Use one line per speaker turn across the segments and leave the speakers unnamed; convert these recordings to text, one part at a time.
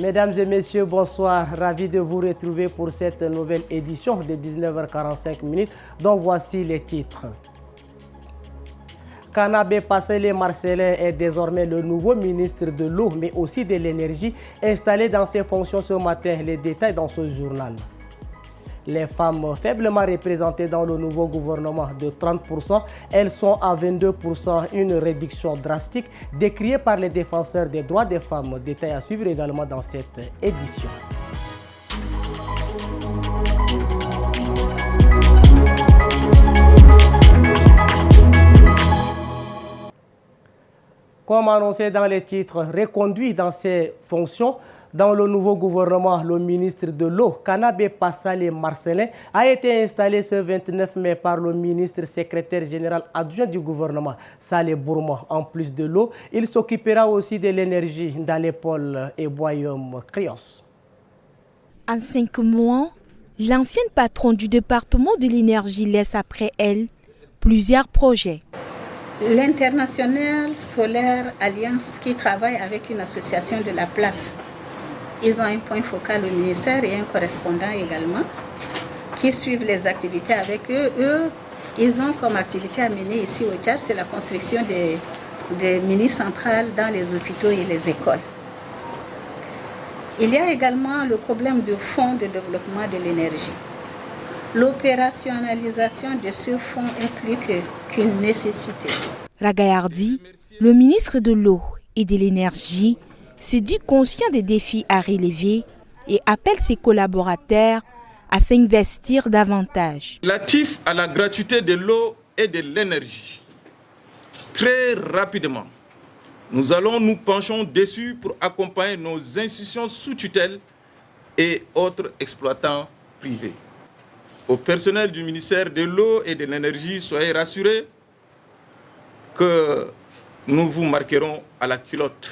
Mesdames et messieurs, bonsoir. Ravi de vous retrouver pour cette nouvelle édition de 19h45 dont voici les titres. Kanabé Passele Marcelin est désormais le nouveau ministre de l'eau mais aussi de l'énergie installé dans ses fonctions ce matin. Les détails dans ce journal. Les femmes faiblement représentées dans le nouveau gouvernement de 30%, elles sont à 22%, une réduction drastique décriée par les défenseurs des droits des femmes. Détails à suivre également dans cette édition. Comme annoncé dans les titres, reconduit dans ses fonctions, dans le nouveau gouvernement, le ministre de l'eau, Kanabé Passale Marcelin, a été installé ce 29 mai par le ministre secrétaire général adjoint du gouvernement, Saleh Bourma. En plus de l'eau, il s'occupera aussi de l'énergie dans les pôles et royaumes Krios.
En 5 mois, l'ancienne patronne du département de l'énergie laisse après elle plusieurs projets.
L'International Solaire Alliance qui travaille avec une association de la place. Ils ont un point focal au ministère et un correspondant également qui suivent les activités avec eux. Eux, ils ont comme activité à mener ici au Tchad, c'est la construction des mini-centrales dans les hôpitaux et les écoles. Il y a également le problème du fonds de développement de l'énergie. L'opérationnalisation de ce fonds est plus qu'une nécessité.
Ragayardi, le ministre de l'eau et de l'énergie, s'est dit conscient des défis à relever et appelle ses collaborateurs à s'investir davantage.
Relatif à la gratuité de l'eau et de l'énergie, très rapidement, nous allons nous pencher dessus pour accompagner nos institutions sous tutelle et autres exploitants privés. Au personnel du ministère de l'eau et de l'énergie, soyez rassurés que nous vous marquerons à la culotte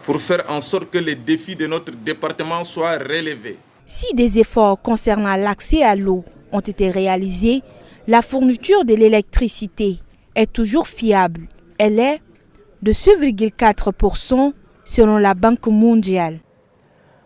pour faire en sorte que les défis de notre département soient relevés.
Si des efforts concernant l'accès à l'eau ont été réalisés, la fourniture de l'électricité est toujours fiable. Elle est de 2,4% selon la Banque mondiale.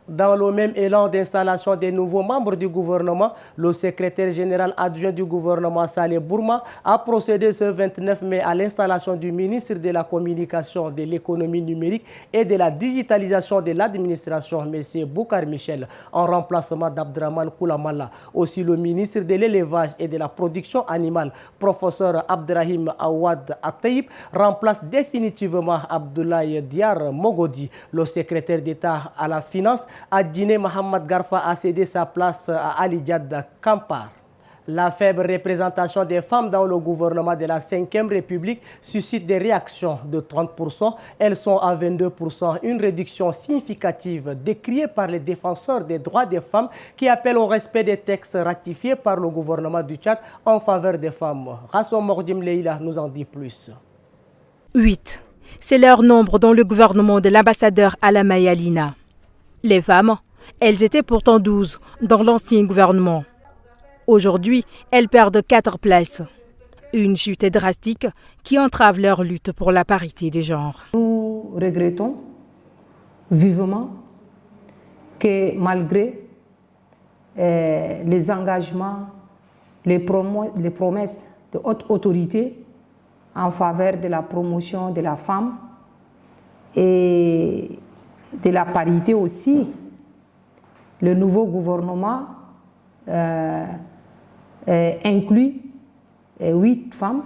Dans le même élan d'installation des nouveaux membres du gouvernement, le secrétaire général adjoint du gouvernement, Saleh Bourma, a procédé ce 29 mai à l'installation du ministre de la Communication, de l'économie numérique et de la digitalisation de l'administration, M. Boukar Michel, en remplacement d'Abdraman Koulamala. Aussi le ministre de l'élevage et de la production animale, professeur Abdrahim Awad Ataïb, remplace définitivement Abdoulaye Diar Mogodi. Le secrétaire d'État à la finance, Adjine Mohamed Garfa, a cédé sa place à Ali Diad Kampar. La faible représentation des femmes dans le gouvernement de la 5e République suscite des réactions de 30%. Elles sont à 22%, une réduction significative décriée par les défenseurs des droits des femmes qui appellent au respect des textes ratifiés par le gouvernement du Tchad en faveur des femmes. Rasson Mordim Leila nous en dit plus.
8. C'est leur nombre dans le gouvernement de l'ambassadeur Alamaï Alina. Les femmes, elles étaient pourtant 12 dans l'ancien gouvernement. Aujourd'hui, elles perdent 4 places. Une chute drastique qui entrave leur lutte pour la parité des genres.
Nous regrettons vivement que malgré les engagements, les promesses de haute autorité en faveur de la promotion de la femme et de la parité aussi, le nouveau gouvernement inclut 8 femmes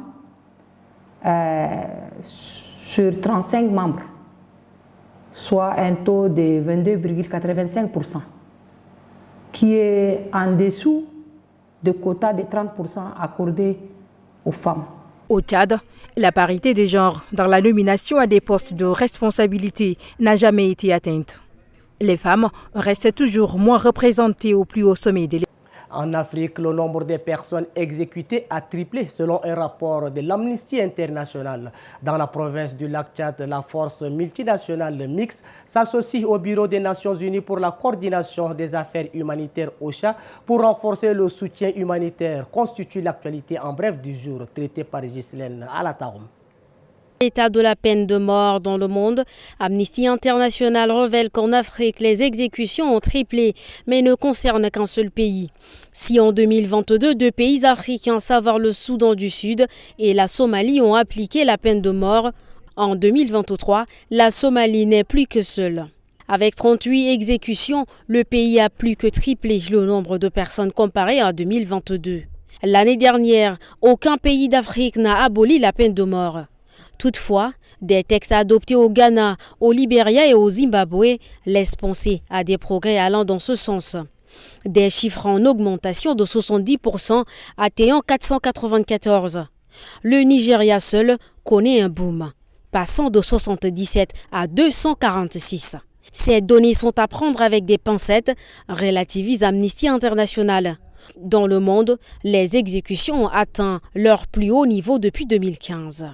sur 35 membres, soit un taux de 22,85%, qui est en dessous du quota de 30% accordé aux femmes.
Au Tchad, la parité des genres dans la nomination à des postes de responsabilité n'a jamais été atteinte. Les femmes restent toujours moins représentées au plus haut sommet de l'État.
En Afrique, le nombre de personnes exécutées a triplé selon un rapport de l'Amnesty International. Dans la province du Lac-Tchad, la force multinationale mixte s'associe au Bureau des Nations Unies pour la coordination des affaires humanitaires OCHA pour renforcer le soutien humanitaire, constitue l'actualité en bref du jour, traité par Ghislaine Alataoum.
L'état de la peine de mort dans le monde, Amnesty International révèle qu'en Afrique, les exécutions ont triplé, mais ne concernent qu'un seul pays. Si en 2022, 2 pays africains, à savoir le Soudan du Sud et la Somalie, ont appliqué la peine de mort, en 2023, la Somalie n'est plus que seule. Avec 38 exécutions, le pays a plus que triplé le nombre de personnes comparé à 2022. L'année dernière, aucun pays d'Afrique n'a aboli la peine de mort. Toutefois, des textes adoptés au Ghana, au Libéria et au Zimbabwe laissent penser à des progrès allant dans ce sens. Des chiffres en augmentation de 70% atteignant 494. Le Nigeria seul connaît un boom, passant de 77 à 246. Ces données sont à prendre avec des pincettes, relativise Amnesty International. Dans le monde, les exécutions ont atteint leur plus haut niveau depuis 2015.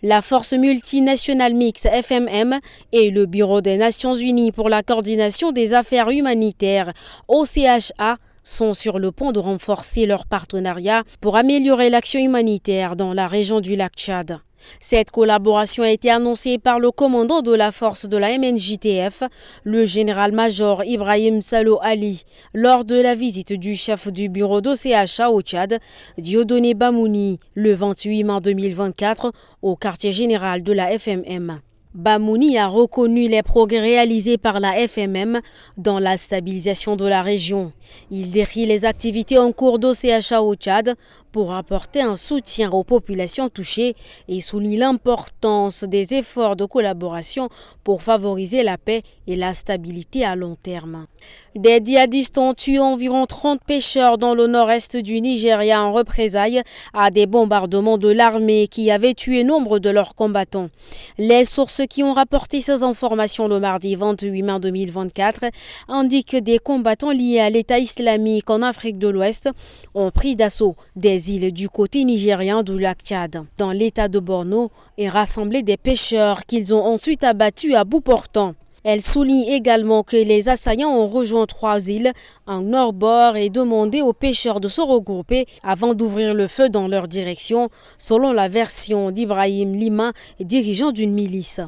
La force multinationale mixte FMM et le Bureau des Nations Unies pour la coordination des affaires humanitaires, OCHA, sont sur le point de renforcer leur partenariat pour améliorer l'action humanitaire dans la région du lac Tchad. Cette collaboration a été annoncée par le commandant de la force de la MNJTF, le général-major Ibrahim Salo Ali, lors de la visite du chef du bureau d'OCHA au Tchad, Dieudonné Bamouni, le 28 mars 2024, au quartier général de la FMM. Bamouni a reconnu les progrès réalisés par la FMM dans la stabilisation de la région. Il décrit les activités en cours d'OCHA au Tchad pour apporter un soutien aux populations touchées et souligne l'importance des efforts de collaboration pour favoriser la paix et la stabilité à long terme. Des djihadistes ont tué environ 30 pêcheurs dans le nord-est du Nigeria en représailles à des bombardements de l'armée qui avaient tué nombre de leurs combattants. Les sources qui ont rapporté ces informations le mardi 28 mai 2024 indiquent que des combattants liés à l'État islamique en Afrique de l'Ouest ont pris d'assaut des îles du côté nigérien du lac Tchad, dans l'État de Borno, et rassemblé des pêcheurs qu'ils ont ensuite abattus à bout portant. Elle souligne également que les assaillants ont rejoint 3 îles en nord-bord et demandé aux pêcheurs de se regrouper avant d'ouvrir le feu dans leur direction, selon la version d'Ibrahim Lima, dirigeant d'une milice.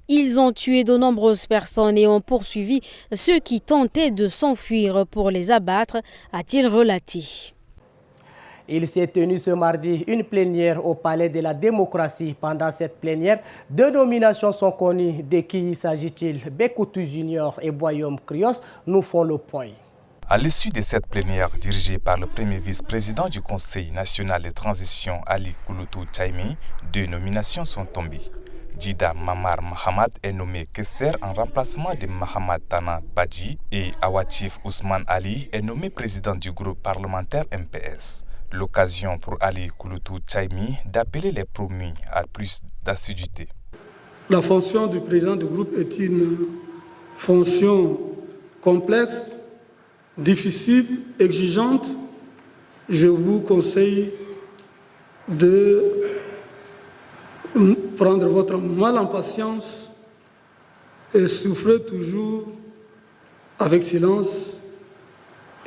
Ils ont tué de nombreuses personnes et ont poursuivi ceux qui tentaient de s'enfuir pour les abattre, a-t-il relaté.
Il s'est tenu ce mardi une plénière au Palais de la Démocratie. Pendant cette plénière, 2 nominations sont connues. De qui s'agit-il? Bekoutou Junior et Boyom Krios nous font le point.
À l'issue de cette plénière dirigée par le premier vice-président du Conseil national de transition Ali Kouloutou Tchaimi, 2 nominations sont tombées. Djida Mamar Mahamad est nommé Kester en remplacement de Mahamad Tana Badji et Awatif Ousmane Ali est nommé président du groupe parlementaire MPS. L'occasion pour Ali Kouloutou Tchaimi d'appeler les promus à plus d'assiduité.
La fonction du président du groupe est une fonction complexe, difficile, exigeante. Je vous conseille de prendre votre mal en patience et souffler toujours avec silence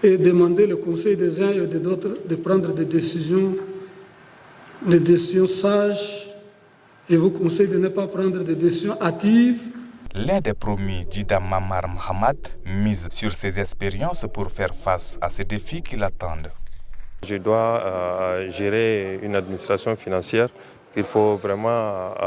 et demander le conseil des uns et des autres de prendre des décisions sages. Je vous conseille de ne pas prendre des décisions hâtives.
L'un des promis, Djida Mamar Mahamad, mise sur ses expériences pour faire face à ces défis qui l'attendent.
Je dois gérer une administration financière. Il faut vraiment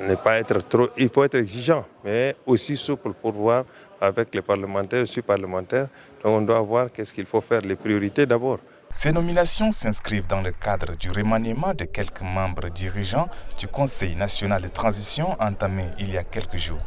ne pas être trop... Il faut être exigeant, mais aussi souple pour voir avec les parlementaires. Je suis parlementaire, donc on doit voir qu'est-ce qu'il faut faire, les priorités d'abord.
Ces nominations s'inscrivent dans le cadre du remaniement de quelques membres dirigeants du Conseil national de transition entamé il y a quelques jours.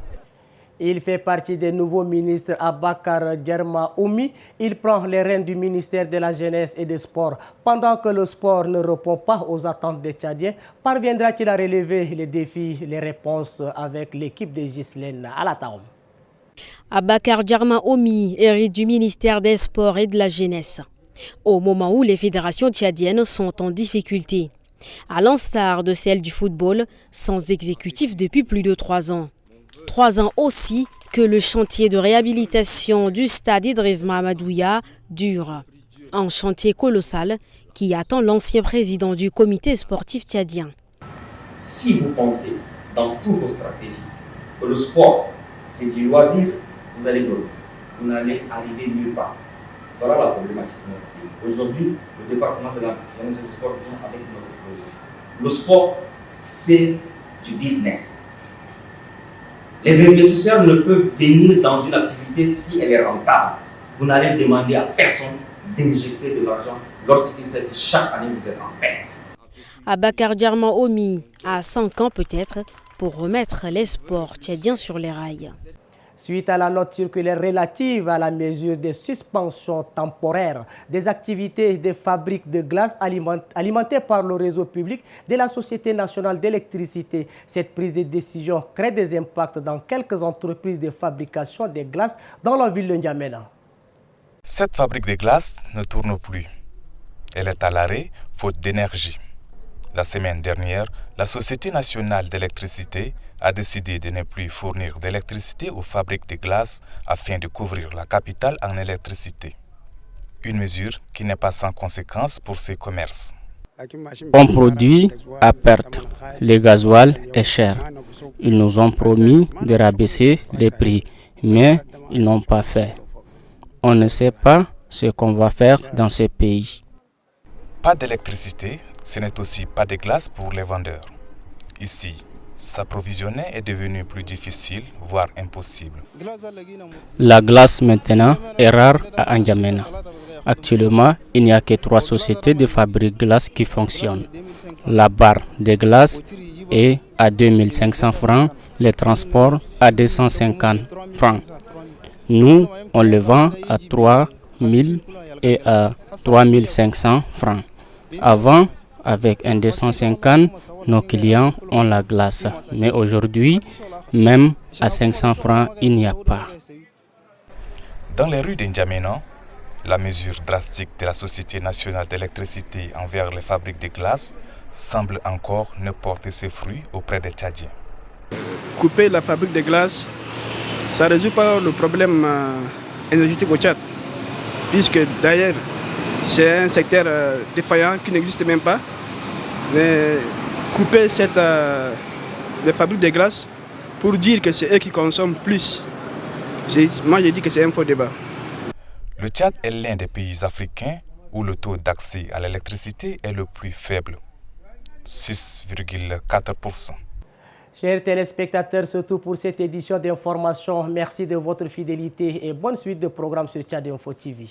Il fait partie des nouveaux ministres Abakar Djerma Oumi. Il prend les rênes du ministère de la Jeunesse et des Sports. Pendant que le sport ne répond pas aux attentes des Tchadiens, parviendra-t-il à relever les défis, les réponses avec l'équipe de Ghislaine Alataoum?
Abakar Djerma Oumi hérite du ministère des Sports et de la Jeunesse, au moment où les fédérations tchadiennes sont en difficulté, à l'instar de celle du football, sans exécutif depuis plus de 3 ans. 3 ans aussi que le chantier de réhabilitation du stade Idriss Mahamadouya dure. Un chantier colossal qui attend l'ancien président du comité sportif tchadien.
Si vous pensez dans toutes vos stratégies que le sport, c'est du loisir, vous allez dormir. Vous n'allez arriver nulle part. Voilà la problématique de notre pays. Aujourd'hui, le département de la jeunesse et du sport vient avec notre philosophie. Le sport, c'est du business. Les investisseurs ne peuvent venir dans une activité si elle est rentable. Vous n'allez demander à personne d'injecter de l'argent lorsqu'il sait que chaque année vous êtes en perte.
Abakar Diarman Omi a 5 ans peut-être pour remettre les sports tchadiens sur les rails.
Suite à la note circulaire relative à la mesure de suspension temporaire des activités des fabriques de glace alimentées par le réseau public de la Société nationale d'électricité, cette prise de décision crée des impacts dans quelques entreprises de fabrication de glace dans la ville de N'Djamena.
Cette fabrique de glace ne tourne plus. Elle est à l'arrêt faute d'énergie. La semaine dernière, la Société nationale d'électricité a décidé de ne plus fournir d'électricité aux fabriques de glace afin de couvrir la capitale en électricité. Une mesure qui n'est pas sans conséquence pour ces commerces.
On produit à perte. Le gasoil est cher. Ils nous ont promis de rabaisser les prix, mais ils n'ont pas fait. On ne sait pas ce qu'on va faire dans ces pays.
Pas d'électricité, ce n'est aussi pas de glace pour les vendeurs. Ici, s'approvisionner est devenu plus difficile, voire impossible.
La glace maintenant est rare à N'Djamena. Actuellement, il n'y a que 3 sociétés de fabrique de glace qui fonctionnent. La barre de glace est à 2500 francs, le transport à 250 francs. Nous, on le vend à 3000 et à 3500 francs. Avant, avec un 250, nos clients ont la glace. Mais aujourd'hui, même à 500 francs, il n'y a pas.
Dans les rues d'N'Djamena, la mesure drastique de la Société nationale d'électricité envers les fabriques de glace semble encore ne porter ses fruits auprès des Tchadiens.
Couper la fabrique de glace, ça ne résout pas le problème énergétique au Tchad, puisque d'ailleurs, c'est un secteur défaillant qui n'existe même pas. Mais couper les fabriques de glace pour dire que c'est eux qui consomment plus, moi je dis que c'est un faux débat.
Le Tchad est l'un des pays africains où le taux d'accès à l'électricité est le plus faible, 6,4%.
Chers téléspectateurs, c'est tout pour cette édition d'information. Merci de votre fidélité et bonne suite de programmes sur Tchad Info TV.